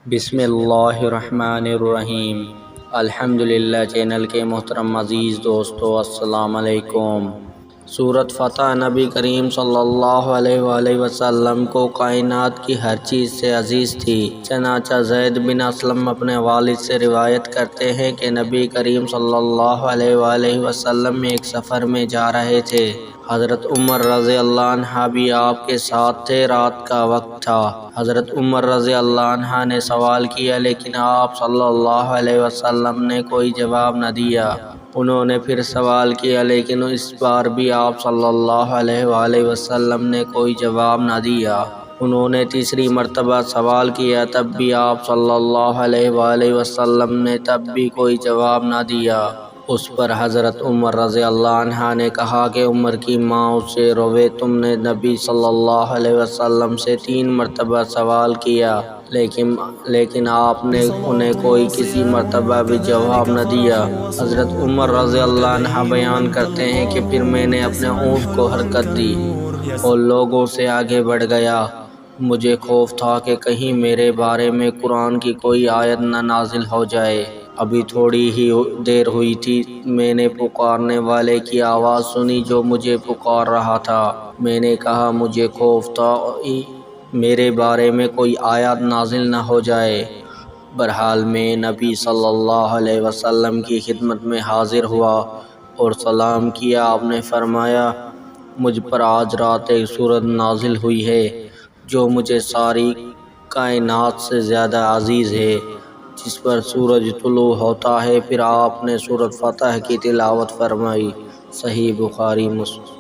بسم اللہ الرحمن الرحیم۔ الحمدللہ چینل کے محترم عزیز دوستو، السلام علیکم۔ سورۃ فتح نبی کریم صلی اللہ علیہ وآلہ وسلم کو کائنات کی ہر چیز سے عزیز تھی۔ چنانچہ زید بن اسلم اپنے والد سے روایت کرتے ہیں کہ نبی کریم صلی اللہ علیہ وآلہ وسلم ایک سفر میں جا رہے تھے۔ حضرت عمر رضی اللہ عنہ بھی آپ کے ساتھ تھے۔ رات کا وقت تھا۔ حضرت عمر رضی اللہ عنہ نے سوال کیا، لیکن آپ صلی اللہ علیہ وسلم نے کوئی جواب نہ دیا۔ انہوں نے پھر سوال کیا، لیکن اس بار بھی آپ صلی اللہ علیہ وآلہ وسلم نے کوئی جواب نہ دیا۔ انہوں نے تیسری مرتبہ سوال کیا، تب بھی آپ صلی اللہ علیہ وآلہ وسلم نے تب بھی کوئی جواب نہ دیا۔ اس پر حضرت عمر رضی اللہ عنہ نے کہا کہ عمر کی ماں اس سے روئے، تم نے نبی صلی اللہ علیہ وسلم سے 3 مرتبہ سوال کیا، لیکن آپ نے انہیں کوئی کسی مرتبہ بھی جواب نہ دیا۔ حضرت عمر رضی اللہ عنہ بیان کرتے ہیں کہ پھر میں نے اپنے اونٹ کو حرکت دی اور لوگوں سے آگے بڑھ گیا۔ مجھے خوف تھا کہ کہیں میرے بارے میں قرآن کی کوئی آیت نہ نازل ہو جائے۔ ابھی تھوڑی ہی دیر ہوئی تھی، میں نے پکارنے والے کی آواز سنی جو مجھے پکار رہا تھا۔ میں نے کہا، مجھے خوف تھا میرے بارے میں کوئی آیت نازل نہ ہو جائے۔ بہرحال میں نبی صلی اللہ علیہ وسلم کی خدمت میں حاضر ہوا اور سلام کیا۔ آپ نے فرمایا، مجھ پر آج رات ایک سورت نازل ہوئی ہے جو مجھے ساری کائنات سے زیادہ عزیز ہے، جس پر سورج طلوع ہوتا ہے۔ پھر آپ نے سورۃ فتح کی تلاوت فرمائی۔ صحیح بخاری مسلم۔